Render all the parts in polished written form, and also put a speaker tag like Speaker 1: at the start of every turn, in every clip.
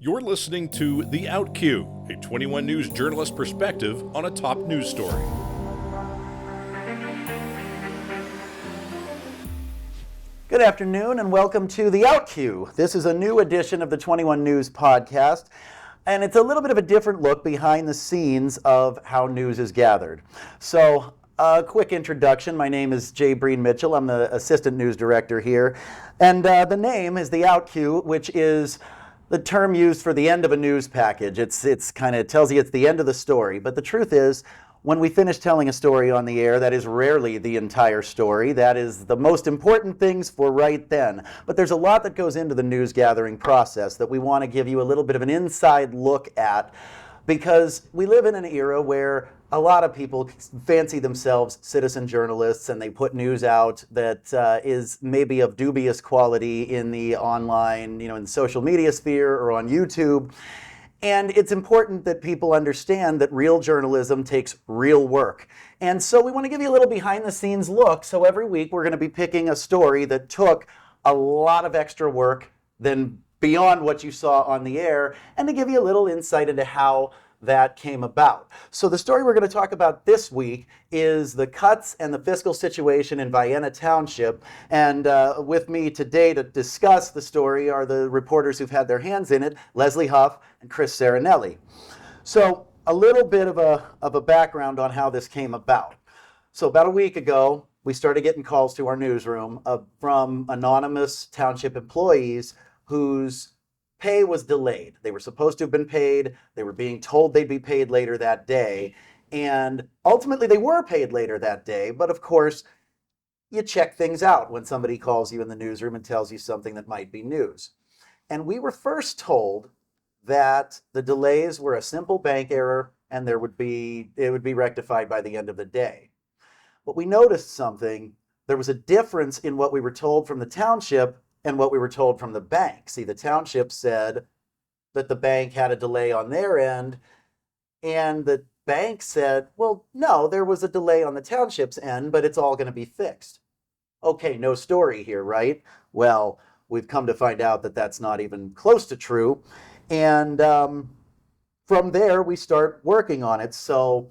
Speaker 1: You're listening to The Outcue, a 21 News journalist perspective on a top news story.
Speaker 2: Good afternoon and welcome to The Outcue. This is a new edition of the 21 News podcast, and it's a little bit of a different look behind the scenes of how news is gathered. So, a quick introduction. My name is Breen Mitchell. I'm the assistant news director here, and the name is The Outcue, which is the term used for the end of a news package. It's kind of tells you it's the end of the story, but the truth is, when we finish telling a story on the air, that is rarely the entire story. That is the most important things for right then. But there's a lot that goes into the news gathering process that we want to give you a little bit of an inside look at, because we live in an era where a lot of people fancy themselves citizen journalists, and they put news out that is maybe of dubious quality in the online, in the social media sphere or on YouTube. And it's important that people understand that real journalism takes real work. And so we want to give you a little behind the scenes look. So every week we're going to be picking a story that took a lot of extra work than beyond what you saw on the air, and to give you a little insight into how that came about. So the story we're going to talk about this week is the cuts and the fiscal situation in Vienna Township. And with me today to discuss the story are the reporters who've had their hands in it, Leslie Huff and Chris Cerenelli. So a little bit of a background on how this came about. So about a week ago, we started getting calls to our newsroom from anonymous township employees whose pay was delayed. They were supposed to have been paid. They were being told they'd be paid later that day. And ultimately they were paid later that day. But of course, you check things out when somebody calls you in the newsroom and tells you something that might be news. And we were first told that the delays were a simple bank error and it would be rectified by the end of the day. But we noticed something. There was a difference in what we were told from the township and what we were told from the bank. See, the township said that the bank had a delay on their end, and the bank said, well, no, there was a delay on the township's end, but it's all going to be fixed. Okay, no story here, right? Well, we've come to find out that that's not even close to true. And from there, we start working on it. So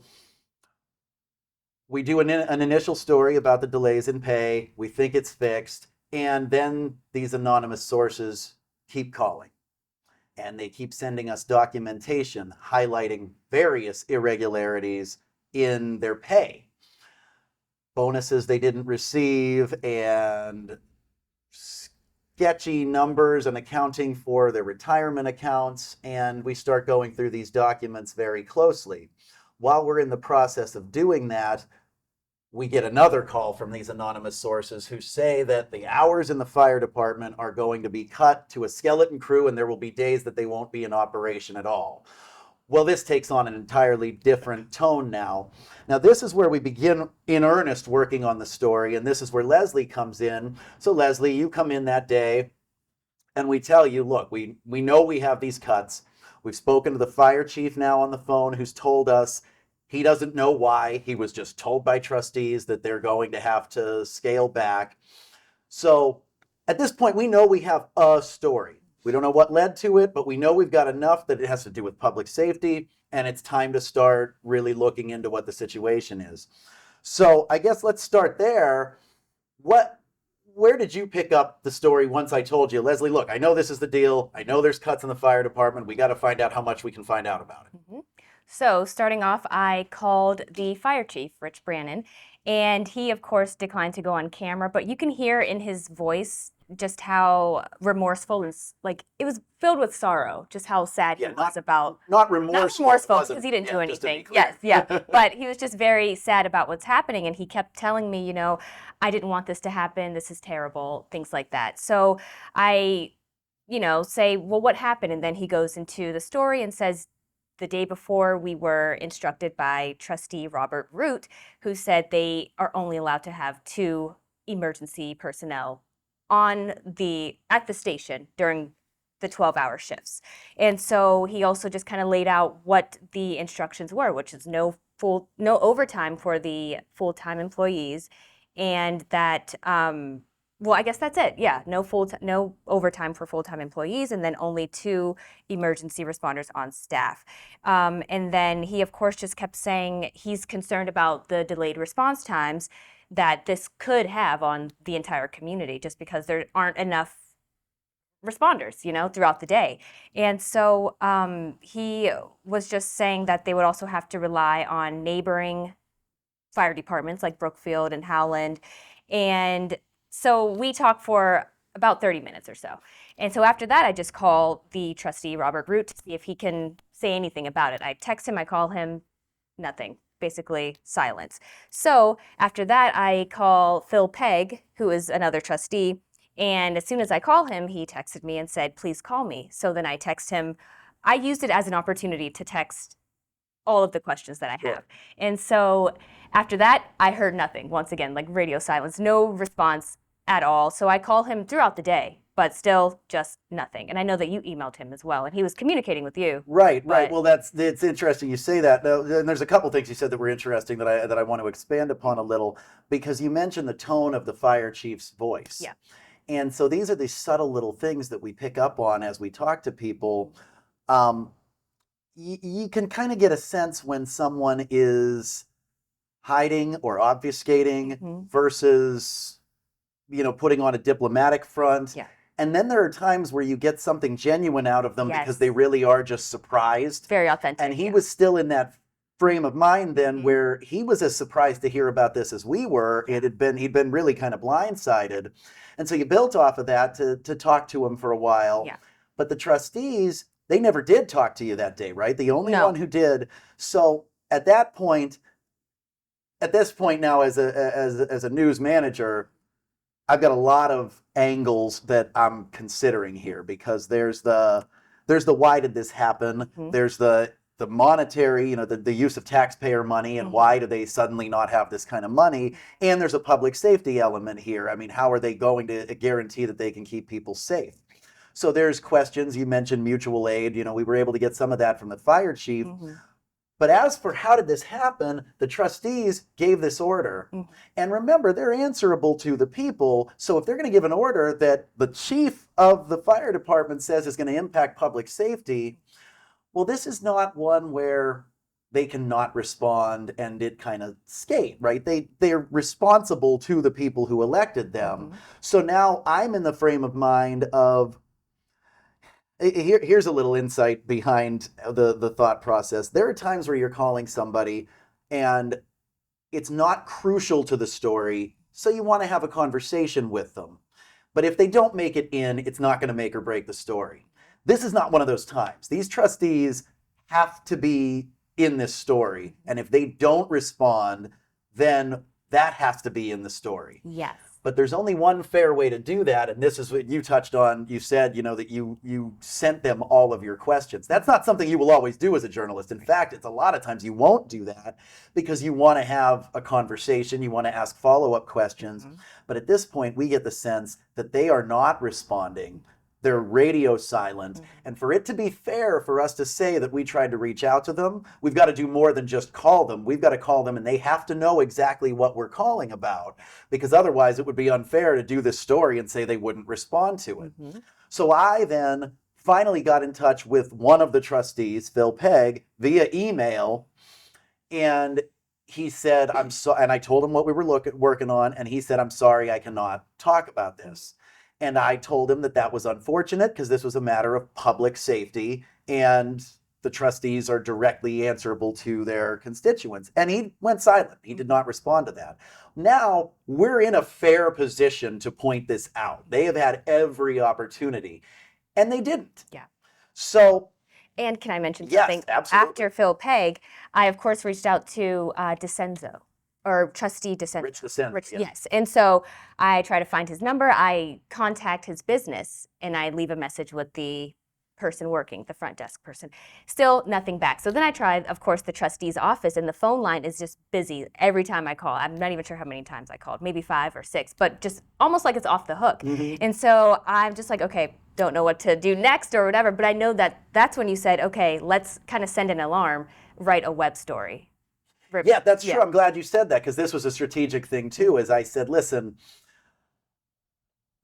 Speaker 2: we do an initial story about the delays in pay. We think it's fixed. And then these anonymous sources keep calling, and they keep sending us documentation highlighting various irregularities in their pay. Bonuses they didn't receive, and sketchy numbers and accounting for their retirement accounts. And we start going through these documents very closely. While we're in the process of doing that, we get another call from these anonymous sources who say that the hours in the fire department are going to be cut to a skeleton crew, and there will be days that they won't be in operation at all. Well, this takes on an entirely different tone now. Now, this is where we begin in earnest working on the story, and this is where Leslie comes in. So, Leslie, you come in that day, and we tell you, look, we know we have these cuts. We've spoken to the fire chief now on the phone, who's told us he doesn't know why. He was just told by trustees that they're going to have to scale back. So at this point, we know we have a story. We don't know what led to it, but we know we've got enough that it has to do with public safety, and it's time to start really looking into what the situation is. So I guess let's start there. Where did you pick up the story once I told you, Leslie, look, I know this is the deal. I know there's cuts in the fire department. We got to find out how much we can find out about it.
Speaker 3: Mm-hmm. So starting off, I called the fire chief, Rich Brannon, and he, of course, declined to go on camera, but you can hear in his voice just how remorseful and it was filled with sorrow, just how sad he was about.
Speaker 2: Not remorseful.
Speaker 3: Not remorseful because he didn't do anything. Yes, yeah. But he was just very sad about what's happening, and he kept telling me, I didn't want this to happen. This is terrible, things like that. So I, say, well, what happened? And then he goes into the story and says, the day before, we were instructed by trustee Robert Root, who said they are only allowed to have 2 emergency personnel at the station during the 12-hour shifts. And so he also just kind of laid out what the instructions were, which is no overtime for the full-time employees, and that Well, I guess that's it. Yeah, no overtime for full-time employees, and then only 2 emergency responders on staff. And then he, of course, just kept saying he's concerned about the delayed response times that this could have on the entire community, just because there aren't enough responders, throughout the day. And so he was just saying that they would also have to rely on neighboring fire departments like Brookfield and Howland. And so we talked for about 30 minutes or so. And so after that, I just call the trustee, Robert Root, to see if he can say anything about it. I text him, I call him, nothing, basically silence. So after that, I call Phil Pegg, who is another trustee. And as soon as I call him, he texted me and said, please call me. So then I text him. I used it as an opportunity to text all of the questions that I have. And so after that, I heard nothing. Once again, like radio silence, no response at all. So I call him throughout the day, but still just nothing. And I know that you emailed him as well, and he was communicating with you.
Speaker 2: Right. Well, it's interesting you say that. Now, and there's a couple things you said that were interesting that I want to expand upon a little, because you mentioned the tone of the fire chief's voice.
Speaker 3: Yeah.
Speaker 2: And so these are these subtle little things that we pick up on as we talk to people. You can kind of get a sense when someone is hiding or obfuscating versus, putting on a diplomatic front.
Speaker 3: Yeah.
Speaker 2: And then there are times where you get something genuine out of them
Speaker 3: Yes.
Speaker 2: because they really are just surprised.
Speaker 3: Very authentic.
Speaker 2: And he was still in that frame of mind then where he was as surprised to hear about this as we were. He'd been really kind of blindsided. And so you built off of that to talk to him for a while.
Speaker 3: Yeah.
Speaker 2: But the trustees, they never did talk to you that day, right? The only one who did. So at this point now as a news manager, I've got a lot of angles that I'm considering here, because there's the why did this happen? There's the monetary, the use of taxpayer money, and why do they suddenly not have this kind of money? And there's a public safety element here. I mean, how are they going to guarantee that they can keep people safe? So there's questions. You mentioned mutual aid. We were able to get some of that from the fire chief. But as for how did this happen, the trustees gave this order. And remember, they're answerable to the people. So if they're going to give an order that the chief of the fire department says is going to impact public safety, well, this is not one where they cannot respond and it kind of skate, right? They're responsible to the people who elected them. So now I'm in the frame of mind of, here's a little insight behind the thought process. There are times where you're calling somebody and it's not crucial to the story, so you want to have a conversation with them. But if they don't make it in, it's not going to make or break the story. This is not one of those times. These trustees have to be in this story. And if they don't respond, then that has to be in the story.
Speaker 3: Yes.
Speaker 2: But there's only one fair way to do that, and this is what you touched on. You said, that you sent them all of your questions. That's not something you will always do as a journalist. In fact, it's a lot of times you won't do that because you want to have a conversation, you want to ask follow-up questions. But at this point, we get the sense that they are not responding. They're radio silent. And for it to be fair for us to say that we tried to reach out to them, we've got to do more than just call them. We've got to call them, and they have to know exactly what we're calling about, because otherwise it would be unfair to do this story and say they wouldn't respond to it. So I then finally got in touch with one of the trustees, Phil Pegg, via email, and he said, I'm so, and I told him what we were working on, and he said, I'm sorry, I cannot talk about this. And I told him that was unfortunate because this was a matter of public safety and the trustees are directly answerable to their constituents. And he went silent. He did not respond to that. Now we're in a fair position to point this out. They have had every opportunity and they didn't.
Speaker 3: Yeah.
Speaker 2: So.
Speaker 3: And can I mention something?
Speaker 2: Yes, absolutely.
Speaker 3: After Phil Pegg, I of course reached out to DeCenzo. Or trustee Rich
Speaker 2: DeCenzo.
Speaker 3: Yes. And so I try to find his number. I contact his business and I leave a message with the person working, the front desk person. Still nothing back. So then I tried, of course, the trustee's office, and the phone line is just busy every time I call. I'm not even sure how many times I called, maybe 5 or 6, but just almost like it's off the hook. And so I'm just like, okay, don't know what to do next or whatever. But I know that's when you said, okay, let's kind of send an alarm, write a web story.
Speaker 2: Yeah, that's true. I'm glad you said that because this was a strategic thing too. As I said, listen,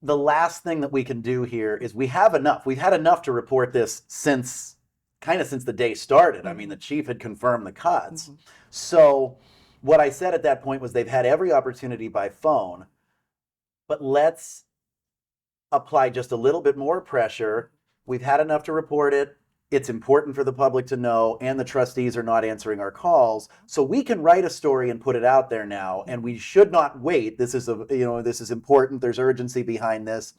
Speaker 2: the last thing that we can do here is we have enough. We've had enough to report this since the day started. I mean, the chief had confirmed the cuts. So what I said at that point was they've had every opportunity by phone, but let's apply just a little bit more pressure. We've had enough to report it. It's important for the public to know, and the trustees are not answering our calls. So we can write a story and put it out there now, and we should not wait. This is this is important. There's urgency behind this.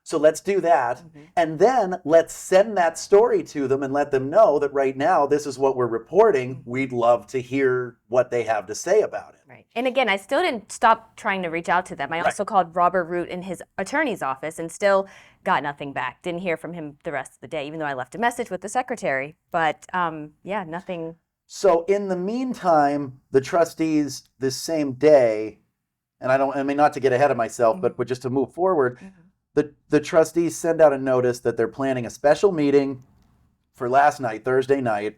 Speaker 2: So let's do that. And then let's send that story to them and let them know that right now, this is what we're reporting. We'd love to hear what they have to say about it.
Speaker 3: Right. And again, I still didn't stop trying to reach out to them. I also called Robert Root in his attorney's office and still got nothing back. Didn't hear from him the rest of the day, even though I left a message with the secretary. But yeah, nothing. So
Speaker 2: in the meantime, the trustees this same day, and I mean, not to get ahead of myself, but just to move forward, the trustees send out a notice that they're planning a special meeting for last night, Thursday night,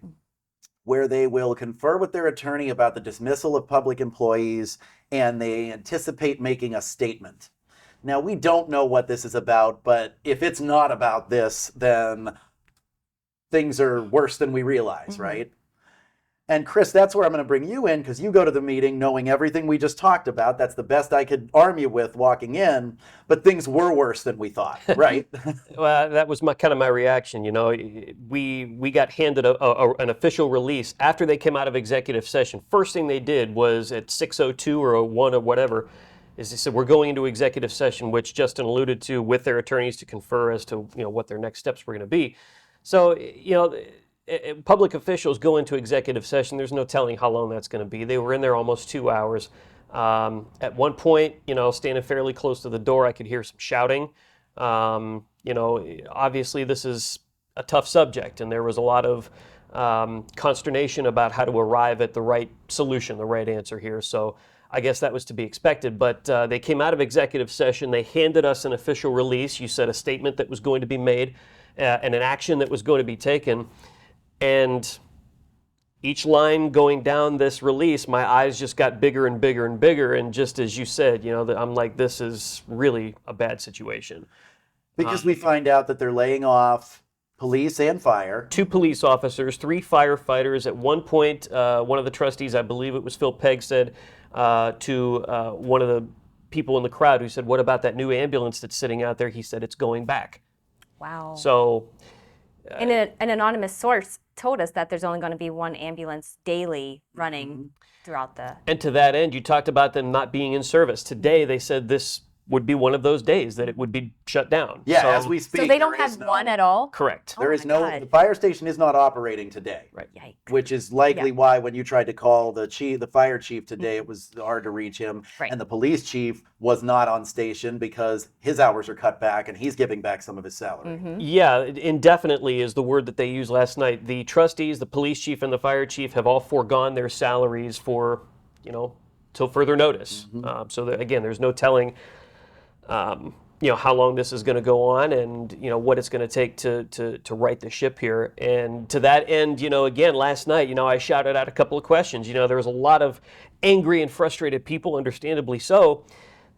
Speaker 2: where they will confer with their attorney about the dismissal of public employees, and they anticipate making a statement. Now, we don't know what this is about, but if it's not about this, then things are worse than we realize, right? And Chris, that's where I'm going to bring you in, because you go to the meeting knowing everything we just talked about. That's the best I could arm you with walking in, but things were worse than we thought, right?
Speaker 4: Well, that was kind of my reaction. You know, we got handed an official release after they came out of executive session. First thing they did was at 6:02 or 1 or whatever, is they said, we're going into executive session, which Justin alluded to, with their attorneys to confer as to, what their next steps were going to be. So, public officials go into executive session. There's no telling how long that's going to be. They were in there almost 2 hours. At one point, standing fairly close to the door, I could hear some shouting. Obviously this is a tough subject, and there was a lot of consternation about how to arrive at the right solution, the right answer here. So I guess that was to be expected. But they came out of executive session. They handed us an official release. You said a statement that was going to be made and an action that was going to be taken. And each line going down this release, my eyes just got bigger and bigger and bigger. And just as you said, I'm like, this is really a bad situation.
Speaker 2: Because we find out that they're laying off police and fire.
Speaker 4: 2 police officers, 3 firefighters. At one point, one of the trustees, I believe it was Phil Pegg, said to one of the people in the crowd who said, what about that new ambulance that's sitting out there? He said, it's going back.
Speaker 3: Wow.
Speaker 4: So...
Speaker 3: and an anonymous source told us that there's only going to be 1 ambulance daily running throughout the...
Speaker 4: And to that end, you talked about them not being in service. Today, they said this would be one of those days that it would be shut down.
Speaker 2: Yeah, so, as we speak.
Speaker 3: So they don't have one at all?
Speaker 4: Correct.
Speaker 2: There is no... The fire station is not operating today.
Speaker 4: Right.
Speaker 3: Yikes.
Speaker 2: Which is likely why when you tried to call the fire chief today, it was hard to reach him.
Speaker 3: Right.
Speaker 2: And the police chief was not on station because his hours are cut back and he's giving back some of his salary.
Speaker 4: Yeah, indefinitely is the word that they used last night. The trustees, the police chief, and the fire chief have all foregone their salaries for, till further notice. So that, again, there's no telling, how long this is going to go on and, what it's going to take to right the ship here. And to that end, again, last night, I shouted out a couple of questions. There was a lot of angry and frustrated people, understandably so.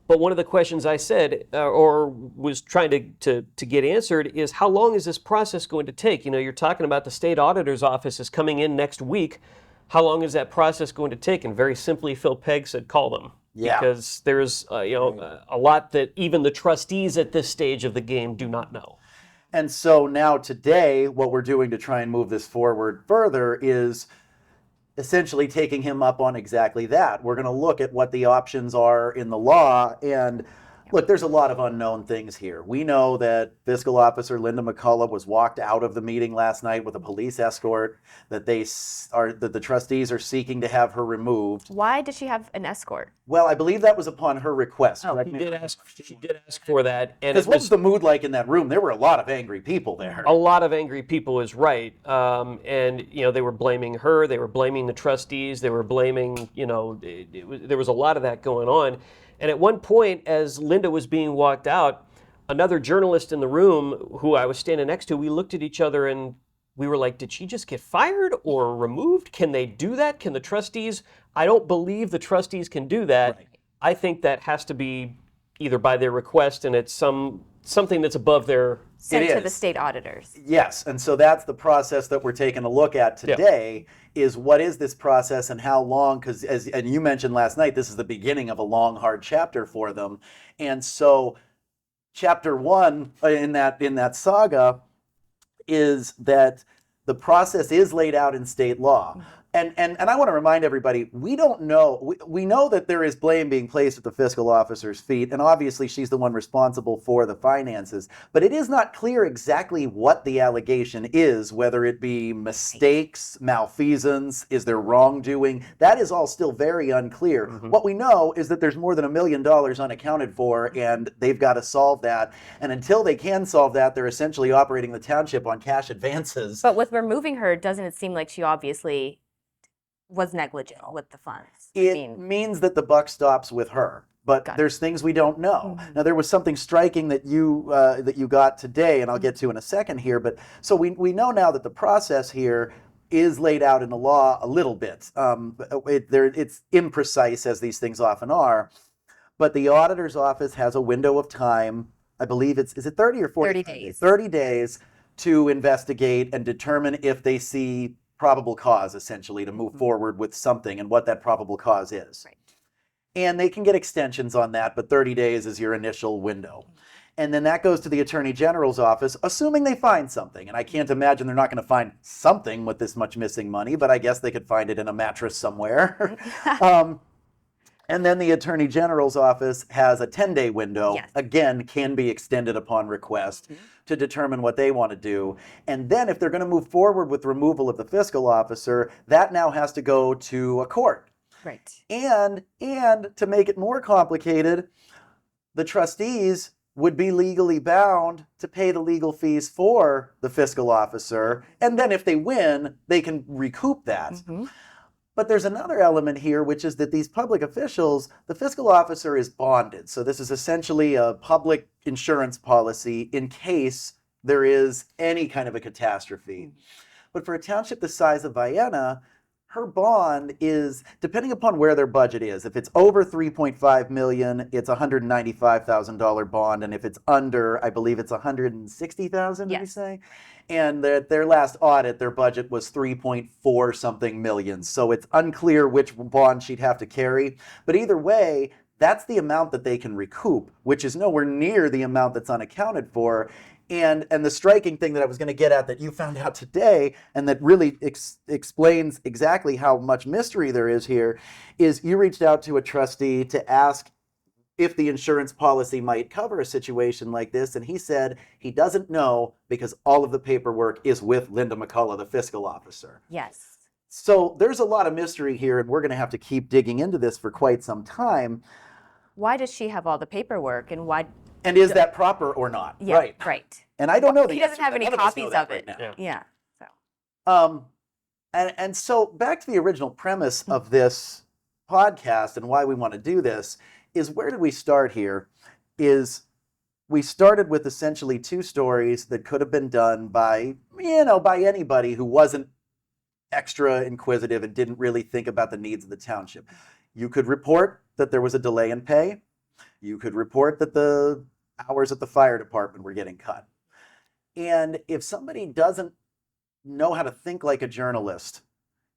Speaker 4: But one of the questions I said, or was trying to get answered, is how long is this process going to take? You're talking about the state auditor's office is coming in next week. How long is that process going to take? And very simply, Phil Pegg said, call them.
Speaker 2: Yeah.
Speaker 4: Because there's, a lot that even the trustees at this stage of the game do not know.
Speaker 2: And so now today, what we're doing to try and move this forward further is essentially taking him up on exactly that. We're going to look at what the options are in the law. And look, there's a lot of unknown things here. We know that Fiscal Officer Linda McCullough was walked out of the meeting last night with a police escort, that that the trustees are seeking to have her removed.
Speaker 3: Why did she have an escort?
Speaker 2: Well, I believe that was upon her request.
Speaker 4: She did ask for that. And
Speaker 2: because what was the mood like in that room? There were a lot of angry people there.
Speaker 4: A lot of angry people is right. And, they were blaming her. They were blaming the trustees. They were blaming, there was a lot of that going on. And at one point, as Linda was being walked out, another journalist in the room who I was standing next to, we looked at each other and we were like, did she just get fired or removed? Can they do that? Can the trustees? I don't believe the trustees can do that. Right. I think that has to be either by their request and it's something that's above their.
Speaker 3: Sent to the state auditors.
Speaker 2: Yes, and so that's the process that we're taking a look at today. Is what is this process and how long? Because and you mentioned last night, this is the beginning of a long, hard chapter for them, and so chapter 1 in that saga is that the process is laid out in state law. And I want to remind everybody, we don't know, we know that there is blame being placed at the fiscal officer's feet, and obviously she's the one responsible for the finances, but it is not clear exactly what the allegation is, whether it be mistakes, malfeasance, is there wrongdoing. That is all still very unclear. What we know is that there's more than $1 million unaccounted for, and they've got to solve that. And until they can solve that, they're essentially operating the township on cash advances.
Speaker 3: But with removing her, doesn't it seem like she obviously was negligent with the funds?
Speaker 2: It means that the buck stops with her, but there's things we don't know. Now, there was something striking that you got today, and I'll get to in a second here. But so we know now that the process here is laid out in the law a little bit. It's imprecise, as these things often are. But the auditor's office has a window of time. I believe is it 30 or 40?
Speaker 3: 30 days.
Speaker 2: 30 days to investigate and determine if they see probable cause, essentially, to move forward with something and what that probable cause is.
Speaker 3: Right.
Speaker 2: And they can get extensions on that, but 30 days is your initial window. And then that goes to the Attorney General's office, assuming they find something. And I can't imagine they're not going to find something with this much missing money, but I guess they could find it in a mattress somewhere. And then the Attorney General's office has a 10-day window, again, can be extended upon request, to determine what they want to do. And then if they're going to move forward with removal of the fiscal officer, that now has to go to a court.
Speaker 3: Right.
Speaker 2: And to make it more complicated, the trustees would be legally bound to pay the legal fees for the fiscal officer. And then if they win, they can recoup that. But there's another element here, which is that these public officials, the fiscal officer is bonded. So this is essentially a public insurance policy in case there is any kind of a catastrophe. But for a township the size of Vienna, her bond is, depending upon where their budget is, if it's over $3.5 million, it's a $195,000 bond. And if it's under, I believe it's $160,000, did you say? And their last audit, their budget was 3.4 something million. So it's unclear which bond she'd have to carry. But either way, that's the amount that they can recoup, which is nowhere near the amount that's unaccounted for. And the striking thing that I was going to get at that you found out today, and that really explains exactly how much mystery there is here, is you reached out to a trustee to ask if the insurance policy might cover a situation like this, and he said he doesn't know because all of the paperwork is with Linda McCullough, the fiscal officer.
Speaker 3: Yes.
Speaker 2: So there's a lot of mystery here, and we're going to have to keep digging into this for quite some time.
Speaker 3: Why does she have all the paperwork, and why?
Speaker 2: And is that proper or not?
Speaker 3: Yeah, right.
Speaker 2: And I don't know the
Speaker 3: He doesn't have any copies of it.
Speaker 2: Right now.
Speaker 3: Yeah. So.
Speaker 2: And so back to the original premise of this podcast and why we want to do this is, where did we start here? Is we started with essentially two stories that could have been done by anybody who wasn't extra inquisitive and didn't really think about the needs of the township. You could report that there was a delay in pay. You could report that the hours at the fire department were getting cut. And if somebody doesn't know how to think like a journalist,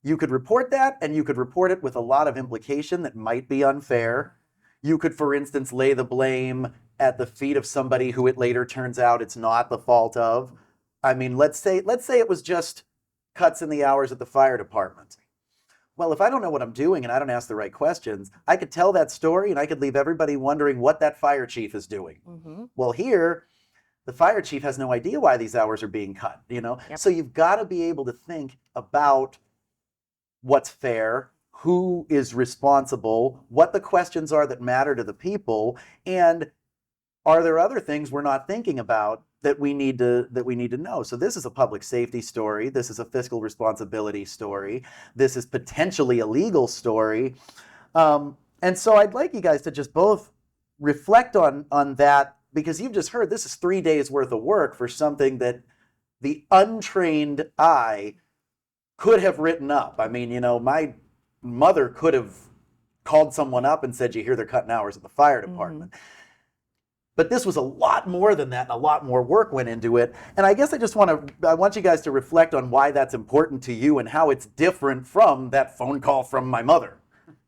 Speaker 2: you could report that, and you could report it with a lot of implication that might be unfair. You could, for instance, lay the blame at the feet of somebody who it later turns out it's not the fault of. I mean, let's say it was just cuts in the hours at the fire department. Well, if I don't know what I'm doing and I don't ask the right questions, I could tell that story and I could leave everybody wondering what that fire chief is doing. Well, here, the fire chief has no idea why these hours are being cut, So you've got to be able to think about what's fair, who is responsible, what the questions are that matter to the people, and are there other things we're not thinking about that we need to know. So this is a public safety story. This is a fiscal responsibility story. This is potentially a legal story. And so I'd like you guys to just both reflect on that, because you've just heard this is 3 days worth of work for something that the untrained eye could have written up. I mean, my mother could have called someone up and said, you hear they're cutting hours at the fire department. But this was a lot more than that, and a lot more work went into it. And I guess I want you guys to reflect on why that's important to you and how it's different from that phone call from my mother.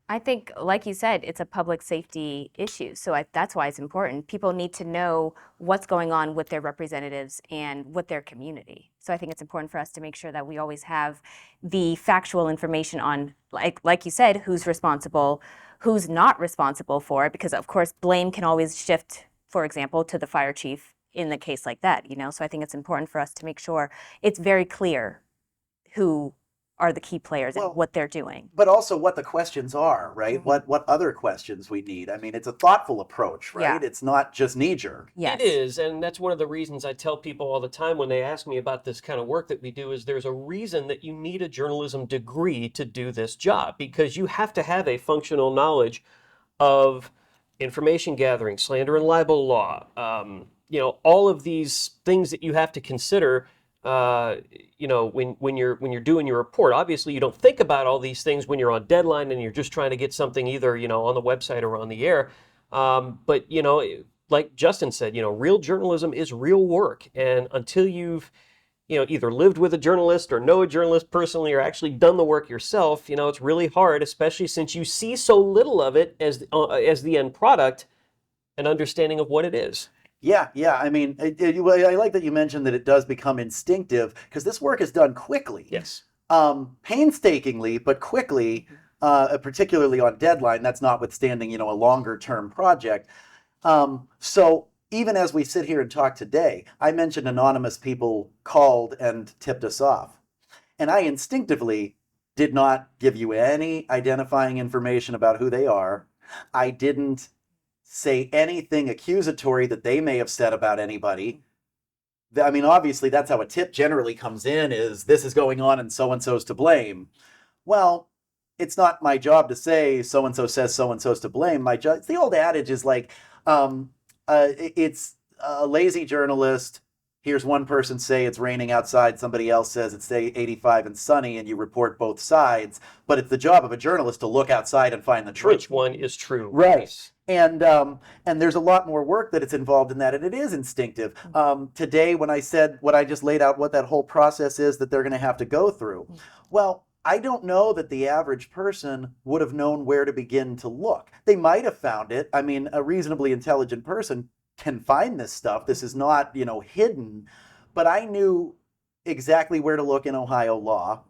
Speaker 3: I think, like you said, it's a public safety issue. So that's why it's important. People need to know what's going on with their representatives and with their community. So I think it's important for us to make sure that we always have the factual information on, like you said, who's responsible, who's not responsible for it, because of course blame can always shift, for example, to the fire chief in the case like that, So I think it's important for us to make sure it's very clear who are the key players and what they're doing.
Speaker 2: But also what the questions are, right?
Speaker 3: Mm-hmm.
Speaker 2: What other questions we need. I mean, it's a thoughtful approach, right?
Speaker 3: Yeah.
Speaker 2: It's not just knee-jerk.
Speaker 3: Yes.
Speaker 4: It is, and that's one of the reasons I tell people all the time when they ask me about this kind of work that we do is there's a reason that you need a journalism degree to do this job, because you have to have a functional knowledge of information gathering, slander and libel law, all of these things that you have to consider when you're doing your report. Obviously, you don't think about all these things when you're on deadline and you're just trying to get something either, on the website or on the air. But, like Justin said, real journalism is real work. And until you've, either lived with a journalist or know a journalist personally or actually done the work yourself, it's really hard, especially since you see so little of it as the end product and understanding of what it is.
Speaker 2: Yeah. I mean, I like that you mentioned that it does become instinctive, because this work is done quickly.
Speaker 4: Yes.
Speaker 2: Painstakingly, but quickly, particularly on deadline. That's notwithstanding, a longer term project. So even as we sit here and talk today, I mentioned anonymous people called and tipped us off. And I instinctively did not give you any identifying information about who they are. I didn't say anything accusatory that they may have said about anybody. I mean, obviously, that's how a tip generally comes in, is this is going on and so-and-so's to blame. Well, it's not my job to say so-and-so says so-and-so's to blame. My job, it's the old adage is like, it's a lazy journalist. Here's one person say it's raining outside, somebody else says it's 85 and sunny, and you report both sides. But it's the job of a journalist to look outside and find the truth.
Speaker 4: Which one is true?
Speaker 2: Right. And there's a lot more work that it's involved in that, and it is instinctive. Today, when I said what I just laid out, what that whole process is that they're going to have to go through, well, I don't know that the average person would have known where to begin to look. They might have found it. I mean, a reasonably intelligent person can find this stuff. This is not, hidden. But I knew exactly where to look in Ohio law.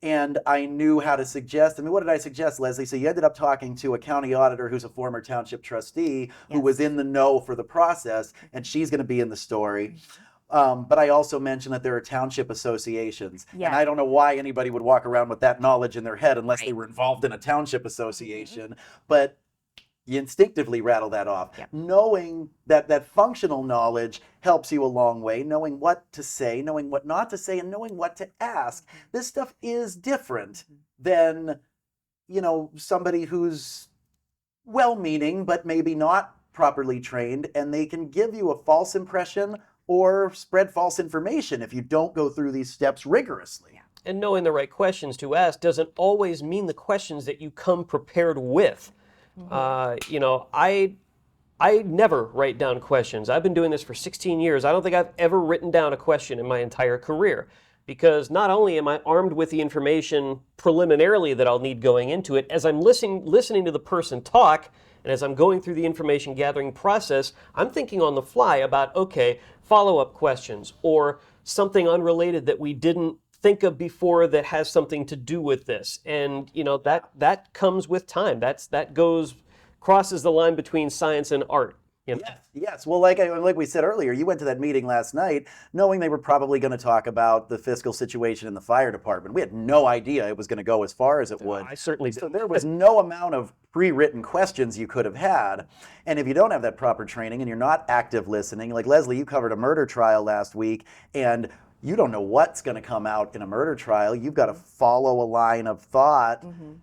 Speaker 2: And I knew how to suggest. I mean, what did I suggest, Leslie? So you ended up talking to a county auditor who's a former township trustee who was in the know for the process, and she's going to be in the story. But I also mentioned that there are township associations. Yeah. And I don't know why anybody would walk around with that knowledge in their head unless they were involved in a township association. But you instinctively rattle that off. Yep. Knowing that functional knowledge helps you a long way, knowing what to say, knowing what not to say, and knowing what to ask. This stuff is different than, somebody who's well-meaning but maybe not properly trained, and they can give you a false impression or spread false information if you don't go through these steps rigorously. Yeah.
Speaker 4: And knowing the right questions to ask doesn't always mean the questions that you come prepared with. I never write down questions. I've been doing this for 16 years. I don't think I've ever written down a question in my entire career, because not only am I armed with the information preliminarily that I'll need going into it, as I'm listening to the person talk, and as I'm going through the information gathering process, I'm thinking on the fly about, okay, follow-up questions or something unrelated that we didn't think of before that has something to do with this. And that comes with time. That crosses the line between science and art.
Speaker 2: Yes. Well, like we said earlier, you went to that meeting last night knowing they were probably going to talk about the fiscal situation in the fire department. We had no idea it was going to go as far as it would.
Speaker 4: I certainly did.
Speaker 2: So there was no amount of pre-written questions you could have had. And if you don't have that proper training and you're not active listening, like Leslie, you covered a murder trial last week, and you don't know what's going to come out in a murder trial. You've got to follow a line of thought, and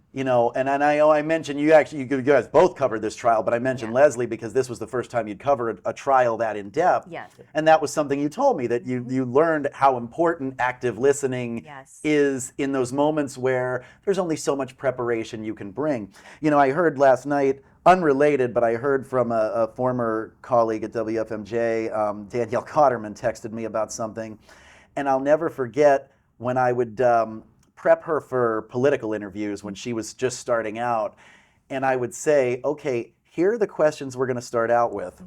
Speaker 2: I mentioned you guys both covered this trial, but I mentioned Leslie because this was the first time you'd covered a trial that in depth.
Speaker 3: Yes. And
Speaker 2: that was something you told me, that you learned how important active listening is in those moments where there's only so much preparation you can bring. I heard last night unrelated, but I heard from a former colleague at WFMJ, Danielle Cotterman, texted me about something, and I'll never forget when I would prep her for political interviews when she was just starting out, and I would say, okay, here are the questions we're going to start out with.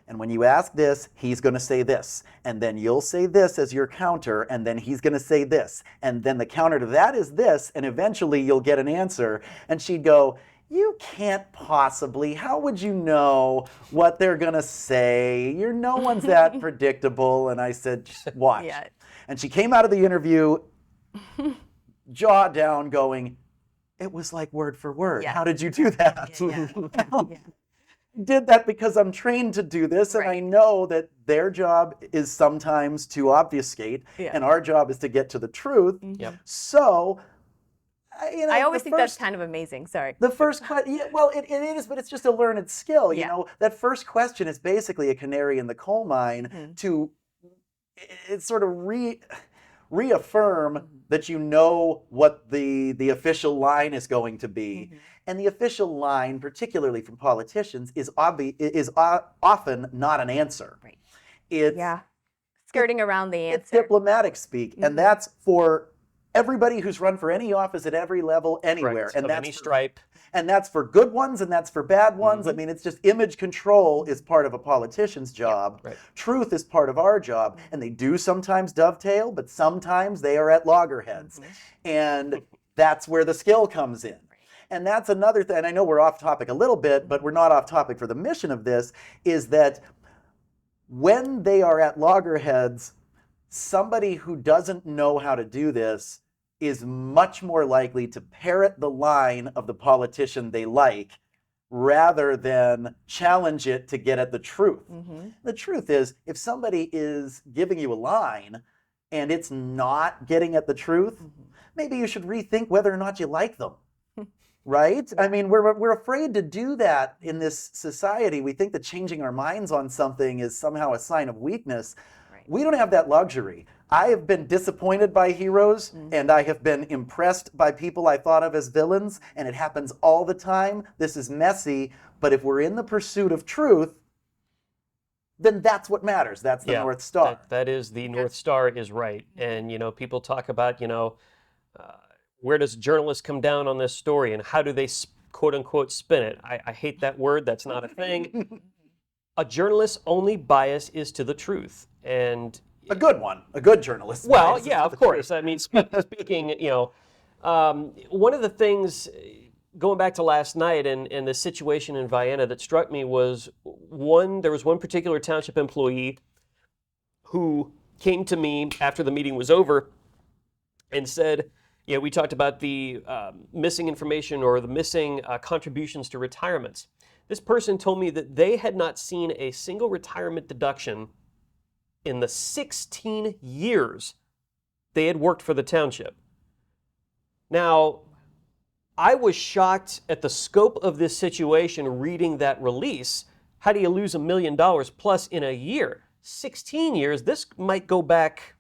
Speaker 2: And when you ask this, he's going to say this. And then you'll say this as your counter, and then he's going to say this. And then the counter to that is this, and eventually you'll get an answer. And she'd go, you can't possibly, how would you know what they're going to say? No one's that predictable. And I said, just watch.
Speaker 3: Yeah.
Speaker 2: And she came out of the interview, jaw down, going, it was like word for word.
Speaker 3: Yeah.
Speaker 2: How did you do that?
Speaker 3: Yeah.
Speaker 2: Did that because I'm trained to do this, and
Speaker 3: Right.
Speaker 2: I know that their job is sometimes to obfuscate, and our job is to get to the truth.
Speaker 4: Yep.
Speaker 2: So,
Speaker 3: I always think that's kind of amazing. Sorry.
Speaker 2: The first question, yeah, well, it is, but it's just a learned skill. You know, that first question is basically a canary in the coal mine to, it's sort of reaffirm that you know what the official line is going to be. And the official line, particularly from politicians, is often not an answer.
Speaker 3: Right.
Speaker 2: It's
Speaker 3: skirting around the answer.
Speaker 2: It's diplomatic speak, and that's for everybody who's run for any office at every level, anywhere.
Speaker 4: Right.
Speaker 2: And
Speaker 4: of
Speaker 2: that's
Speaker 4: any stripe.
Speaker 2: And that's for good ones, and that's for bad ones. I mean, it's just image control is part of a politician's job.
Speaker 4: Right.
Speaker 2: Truth is part of our job, and they do sometimes dovetail, but sometimes they are at loggerheads. And that's where the skill comes in. And that's another thing, and I know we're off topic a little bit, but we're not off topic for the mission of this, is that when they are at loggerheads, somebody who doesn't know how to do this is much more likely to parrot the line of the politician they like rather than challenge it to get at the truth. The truth is, if somebody is giving you a line and it's not getting at the truth, maybe you should rethink whether or not you like them. Right? I mean, we're afraid to do that in this society. We think that changing our minds on something is somehow a sign of weakness. Right. We don't have that luxury. I have been disappointed by heroes, and I have been impressed by people I thought of as villains, and it happens all the time. This is messy, but if we're in the pursuit of truth, then that's what matters. That's the North Star.
Speaker 4: That is the North Star is right. And, people talk about, where does journalists come down on this story and how do they quote unquote spin it? I hate that word. That's not a thing. A journalist's only bias is to the truth. And
Speaker 2: a good one, a good journalist.
Speaker 4: Well, yeah, of course. I mean, speaking, one of the things going back to last night and the situation in Vienna that struck me was there was one particular township employee who came to me after the meeting was over and said, we talked about the missing information or the missing contributions to retirements. This person told me that they had not seen a single retirement deduction in the 16 years they had worked for the township. Now, I was shocked at the scope of this situation reading that release. How do you lose $1 million plus in a year? 16 years, this might go back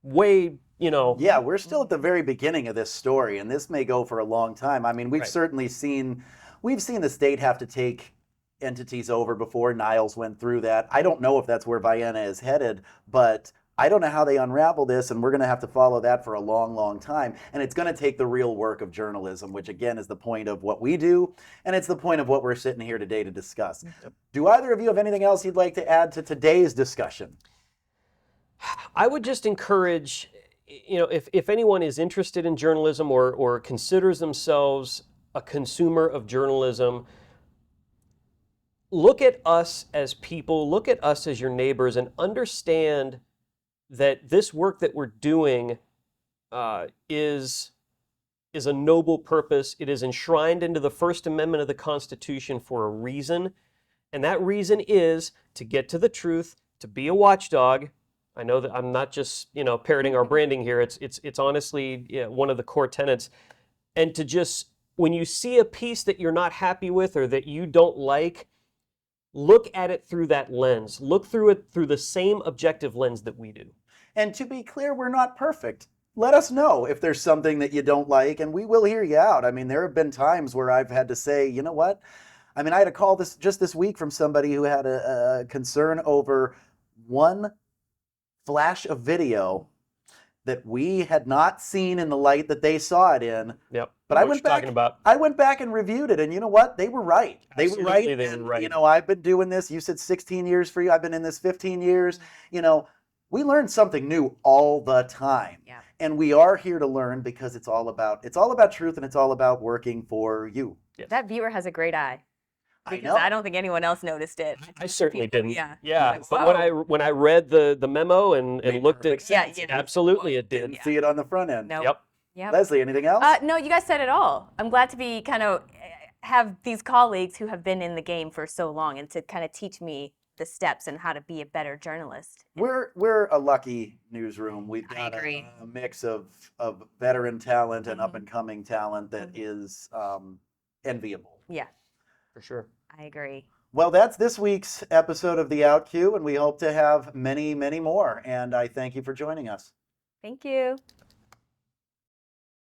Speaker 4: way,
Speaker 2: Yeah, we're still at the very beginning of this story, and this may go for a long time. I mean, we've certainly seen the state have to take entities over before. Niles went through that. I don't know if that's where Vienna is headed, but I don't know how they unravel this, and we're going to have to follow that for a long, long time. And it's going to take the real work of journalism, which again is the point of what we do, and it's the point of what we're sitting here today to discuss. Do either of you have anything else you'd like to add to today's discussion?
Speaker 4: I would just encourage, if anyone is interested in journalism or considers themselves a consumer of journalism, look at us as people, look at us as your neighbors, and understand that this work that we're doing is a noble purpose. It is enshrined into the First Amendment of the Constitution for a reason, and that reason is to get to the truth, to be a watchdog. I know that I'm not just, parroting our branding here. It's honestly one of the core tenets. And to just, when you see a piece that you're not happy with or that you don't like, look at it through that lens. Look through it through the same objective lens that we do.
Speaker 2: And to be clear, we're not perfect. Let us know if there's something that you don't like, and we will hear you out. I mean, there have been times where I've had to say, you know what? I mean, I had a call just this week from somebody who had a concern over one flash of video that we had not seen in the light that they saw it in.
Speaker 4: Yep.
Speaker 2: But I went back.
Speaker 4: Talking about.
Speaker 2: I went back and reviewed it, and you know what? They were right. They were right.
Speaker 4: Absolutely, they were
Speaker 2: And,
Speaker 4: right.
Speaker 2: you know, I've been doing this. You said 16 years for you. I've been in this 15 years. You know, we learn something new all the time.
Speaker 3: Yeah.
Speaker 2: And we are here to learn because it's all about truth, and it's all about working for you.
Speaker 4: Yes.
Speaker 3: That viewer has a great eye.
Speaker 2: I
Speaker 3: Because
Speaker 2: know.
Speaker 3: I don't think anyone else noticed it.
Speaker 4: I certainly
Speaker 3: People-
Speaker 4: didn't.
Speaker 3: yeah.
Speaker 4: But
Speaker 3: Whoa.
Speaker 4: when I read the memo and
Speaker 2: Made
Speaker 4: looked
Speaker 2: perfect
Speaker 4: at,
Speaker 2: sense.
Speaker 3: Yeah,
Speaker 4: absolutely it did.
Speaker 2: Didn't see it on the front end.
Speaker 3: No.
Speaker 4: Yep.
Speaker 3: Yep.
Speaker 2: Leslie, anything else?
Speaker 3: No, you guys said it all. I'm glad to be kind of have these colleagues who have been in the game for so long and to kind of teach me the steps and how to be a better journalist.
Speaker 2: We're a lucky newsroom. We've
Speaker 3: I
Speaker 2: got
Speaker 3: agree.
Speaker 2: a mix of veteran talent and
Speaker 3: Mhm.
Speaker 2: up and coming talent that is enviable.
Speaker 3: Yeah,
Speaker 4: For sure.
Speaker 3: I agree.
Speaker 2: Well, that's this week's episode of the Outcue, and we hope to have many, many more. And I thank you for joining us.
Speaker 3: Thank you.